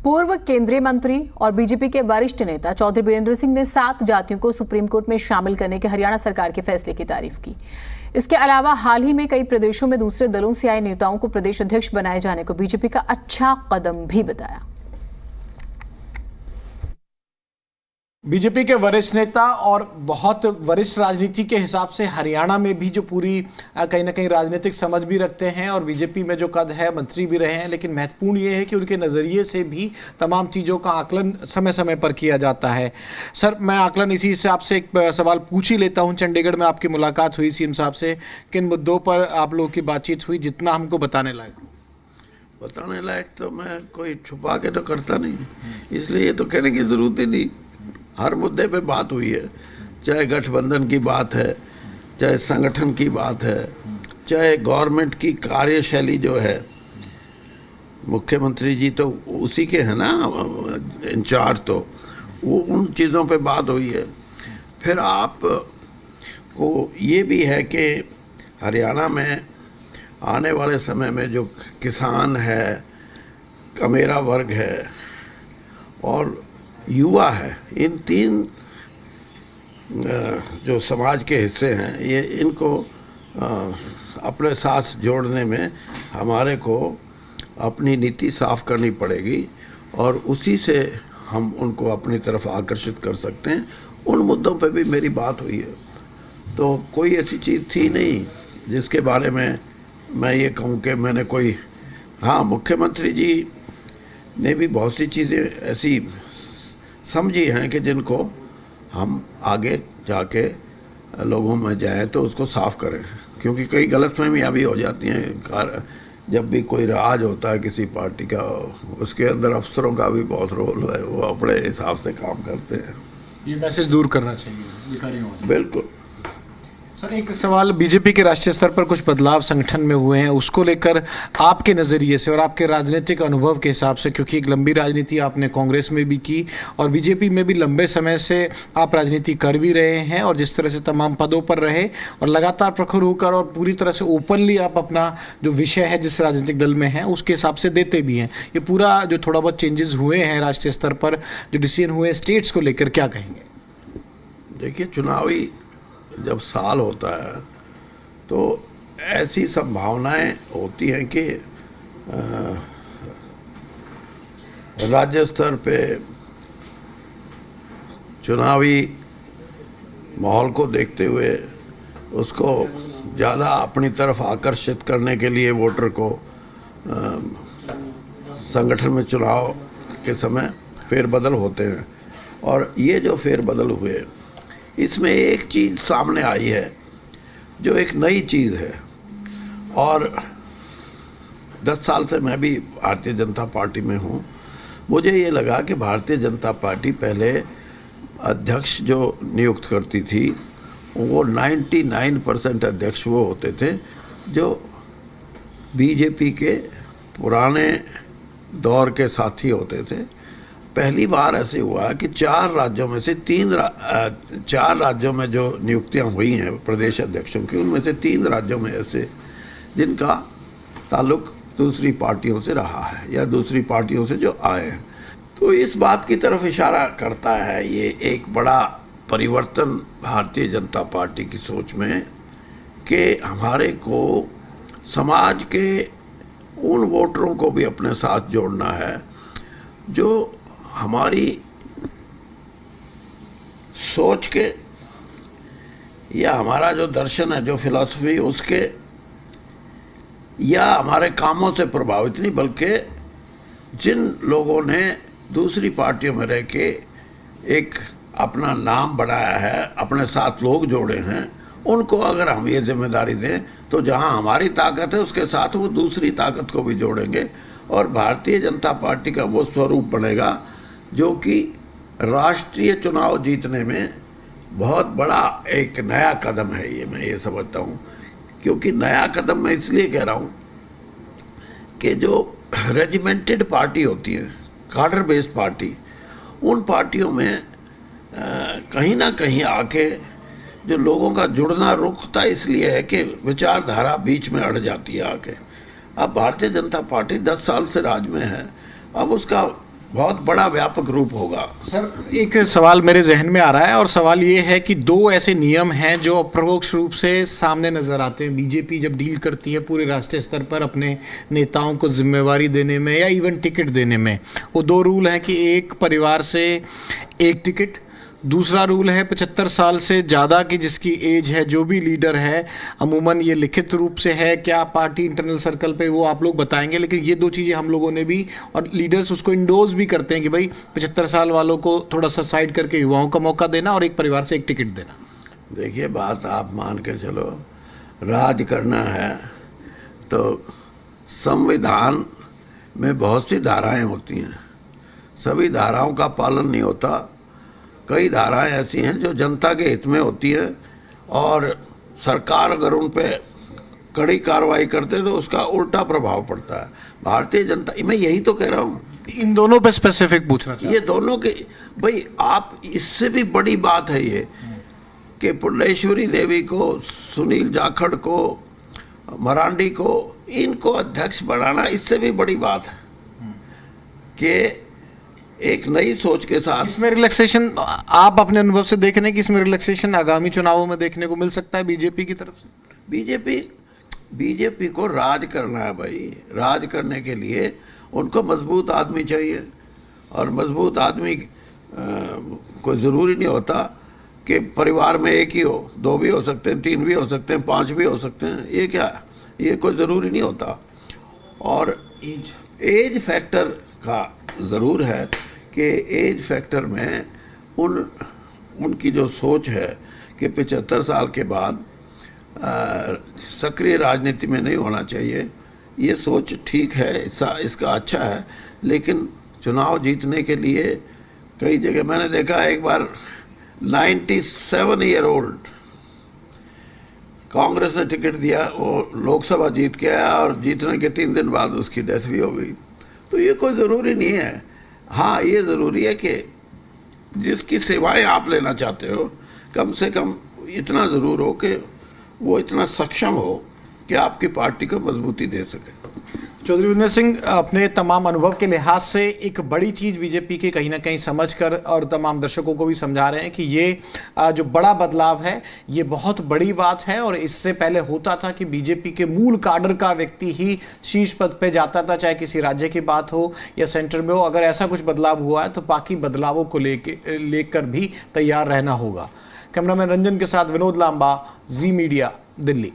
पूर्व केंद्रीय मंत्री और बीजेपी के वरिष्ठ नेता चौधरी बीरेंद्र सिंह ने 7 जातियों को सुप्रीम कोर्ट में शामिल करने के हरियाणा सरकार के फैसले की तारीफ की। इसके अलावा हाल ही में कई प्रदेशों में दूसरे दलों से आए नेताओं को प्रदेश अध्यक्ष बनाए जाने को बीजेपी का अच्छा कदम भी बताया। बीजेपी के वरिष्ठ नेता और बहुत वरिष्ठ राजनीति के हिसाब से हरियाणा में भी जो पूरी कहीं ना कहीं राजनीतिक समझ भी रखते हैं और बीजेपी में जो कद है, मंत्री भी रहे हैं, लेकिन महत्वपूर्ण ये है कि उनके नज़रिए से भी तमाम चीज़ों का आकलन समय समय पर किया जाता है। सर, मैं आकलन इसी से आपसे एक सवाल पूछ ही लेता हूँ। चंडीगढ़ में आपकी मुलाकात हुई सीएम साहब से, किन मुद्दों पर आप लोगों की बातचीत हुई जितना हमको बताने लायक? बताने लायक तो मैं कोई छुपा के तो करता नहीं, इसलिए ये तो कहने की ज़रूरत ही नहीं। हर मुद्दे पे बात हुई है, चाहे गठबंधन की बात है, चाहे संगठन की बात है, चाहे गवर्नमेंट की कार्यशैली जो है, मुख्यमंत्री जी तो उसी के हैं ना इंचार्ज, तो वो उन चीज़ों पे बात हुई है। फिर आप को ये भी है कि हरियाणा में आने वाले समय में जो किसान है, कमेरा वर्ग है और युवा है, इन 3 जो समाज के हिस्से हैं, ये इनको अपने साथ जोड़ने में हमारे को अपनी नीति साफ करनी पड़ेगी और उसी से हम उनको अपनी तरफ आकर्षित कर सकते हैं। उन मुद्दों पे भी मेरी बात हुई है, तो कोई ऐसी चीज़ थी नहीं जिसके बारे में मैं ये कहूँ कि मैंने कोई, हाँ, मुख्यमंत्री जी ने भी बहुत सी चीज़ें ऐसी समझी हैं कि जिनको हम आगे जाके लोगों में जाएं तो उसको साफ करें, क्योंकि कई गलतफहमियां भी हो जाती हैं। जब भी कोई राज होता है किसी पार्टी का, उसके अंदर अफसरों का भी बहुत रोल है, वो अपने हिसाब से काम करते हैं। ये मैसेज दूर करना चाहिए। बिल्कुल। सर, एक सवाल, बीजेपी के राष्ट्रीय स्तर पर कुछ बदलाव संगठन में हुए हैं, उसको लेकर आपके नज़रिए से और आपके राजनीतिक अनुभव के हिसाब से, क्योंकि एक लंबी राजनीति आपने कांग्रेस में भी की और बीजेपी में भी लंबे समय से आप राजनीति कर भी रहे हैं और जिस तरह से तमाम पदों पर रहे और लगातार प्रखर होकर और पूरी तरह से ओपनली आप अपना जो विषय है जिस राजनीतिक दल में है उसके हिसाब से देते भी हैं, ये पूरा जो थोड़ा बहुत चेंजेस हुए हैं राष्ट्रीय स्तर पर, जो डिसीजन हुए स्टेट्स को लेकर, क्या कहेंगे? देखिए, चुनावी जब साल होता है तो ऐसी संभावनाएं होती हैं कि राज्य स्तर पे चुनावी माहौल को देखते हुए उसको ज़्यादा अपनी तरफ आकर्षित करने के लिए वोटर को संगठन में चुनाव के समय फेरबदल होते हैं। और ये जो फेरबदल हुए, इसमें एक चीज़ सामने आई है जो एक नई चीज़ है। और 10 साल से मैं भी भारतीय जनता पार्टी में हूँ। मुझे ये लगा कि भारतीय जनता पार्टी पहले अध्यक्ष जो नियुक्त करती थी वो 99% अध्यक्ष वो होते थे जो बीजेपी के पुराने दौर के साथी होते थे। पहली बार ऐसे हुआ कि 4 राज्यों में से 4 राज्यों में जो नियुक्तियां हुई हैं प्रदेश अध्यक्षों की, उनमें से 3 राज्यों में ऐसे जिनका ताल्लुक दूसरी पार्टियों से रहा है या दूसरी पार्टियों से जो आए हैं। तो इस बात की तरफ इशारा करता है ये एक बड़ा परिवर्तन भारतीय जनता पार्टी की सोच में कि हमारे को समाज के उन वोटरों को भी अपने साथ जोड़ना है जो हमारी सोच के या हमारा जो दर्शन है, जो फिलॉसफी उसके या हमारे कामों से प्रभावित नहीं, बल्कि जिन लोगों ने दूसरी पार्टियों में रह के एक अपना नाम बढ़ाया है, अपने साथ लोग जोड़े हैं, उनको अगर हम ये जिम्मेदारी दें तो जहां हमारी ताकत है उसके साथ वो दूसरी ताकत को भी जोड़ेंगे और भारतीय जनता पार्टी का वो स्वरूप बनेगा जो कि राष्ट्रीय चुनाव जीतने में बहुत बड़ा एक नया कदम है। ये मैं ये समझता हूँ, क्योंकि नया कदम मैं इसलिए कह रहा हूँ कि जो रेजिमेंटेड पार्टी होती है, कार्डर बेस्ड पार्टी, उन पार्टियों में कहीं ना कहीं आके जो लोगों का जुड़ना रुकता इसलिए है कि विचारधारा बीच में अड़ जाती है आके। अब भारतीय जनता पार्टी 10 साल से राज में है, अब उसका बहुत बड़ा व्यापक रूप होगा। सर एक सवाल मेरे जहन में आ रहा है और सवाल ये है कि दो ऐसे नियम हैं जो अप्रत्यक्ष रूप से सामने नजर आते हैं। बीजेपी जब डील करती है पूरे राष्ट्रीय स्तर पर अपने नेताओं को जिम्मेवारी देने में या इवन टिकट देने में, वो दो रूल हैं कि एक परिवार से एक टिकट, दूसरा रूल है 75 साल से ज़्यादा की जिसकी एज है जो भी लीडर है। अमूमन ये लिखित रूप से है, क्या पार्टी इंटरनल सर्कल पे वो आप लोग बताएंगे, लेकिन ये दो चीज़ें हम लोगों ने भी और लीडर्स उसको इंडोर्स भी करते हैं कि भाई 75 साल वालों को थोड़ा सा साइड करके युवाओं का मौका देना और एक परिवार से एक टिकट देना। देखिए, बात आप मान के चलो, राज करना है तो संविधान में बहुत सी धाराएं होती हैं, सभी धाराओं का पालन नहीं होता। कई धाराएं ऐसी हैं जो जनता के हित में होती हैं और सरकार अगर उन पे कड़ी कार्रवाई करते तो उसका उल्टा प्रभाव पड़ता है। भारतीय जनता, मैं यही तो कह रहा हूँ, इन दोनों पे स्पेसिफिक पूछना चाहिए। ये दोनों के, भाई आप, इससे भी बड़ी बात है ये कि पुण्यश्वरी देवी को, सुनील जाखड़ को, मरांडी को, इनको अध्यक्ष बनाना, इससे भी बड़ी बात है कि एक नई सोच के साथ इसमें रिलैक्सेशन आप अपने अनुभव से देख रहे हैं कि इसमें रिलैक्सेशन आगामी चुनावों में देखने को मिल सकता है बीजेपी की तरफ से? बीजेपी को राज करना है भाई। राज करने के लिए उनको मजबूत आदमी चाहिए और मजबूत आदमी कोई ज़रूरी नहीं होता कि परिवार में एक ही हो, दो भी हो सकते हैं, तीन भी हो सकते हैं, पांच भी हो सकते हैं। ये क्या, ये कोई ज़रूरी नहीं होता। और एज फैक्टर का ज़रूर है कि एज फैक्टर में उनकी जो सोच है कि 75 साल के बाद सक्रिय राजनीति में नहीं होना चाहिए, ये सोच ठीक है, इसका अच्छा है। लेकिन चुनाव जीतने के लिए कई जगह मैंने देखा, एक बार 97 ईयर ओल्ड कांग्रेस ने टिकट दिया, वो लोकसभा जीत के आया और जीतने के 3 दिन बाद उसकी डेथ भी हो गई। तो ये कोई ज़रूरी नहीं है। हाँ, ये ज़रूरी है कि जिसकी सेवाएं आप लेना चाहते हो, कम से कम इतना ज़रूर हो कि वो इतना सक्षम हो कि आपकी पार्टी को मजबूती दे सके। चौधरी वीरेंद्र सिंह, अपने तमाम अनुभव के लिहाज से एक बड़ी चीज़ बीजेपी की कहीं ना कहीं समझकर और तमाम दर्शकों को भी समझा रहे हैं कि ये जो बड़ा बदलाव है ये बहुत बड़ी बात है। और इससे पहले होता था कि बीजेपी के मूल काडर का व्यक्ति ही शीर्ष पद पे जाता था, चाहे किसी राज्य की बात हो या सेंटर में हो। अगर ऐसा कुछ बदलाव हुआ है तो बाकी बदलावों को लेकर भी तैयार रहना होगा। कैमरामैन रंजन के साथ विनोद लांबा, जी मीडिया, दिल्ली।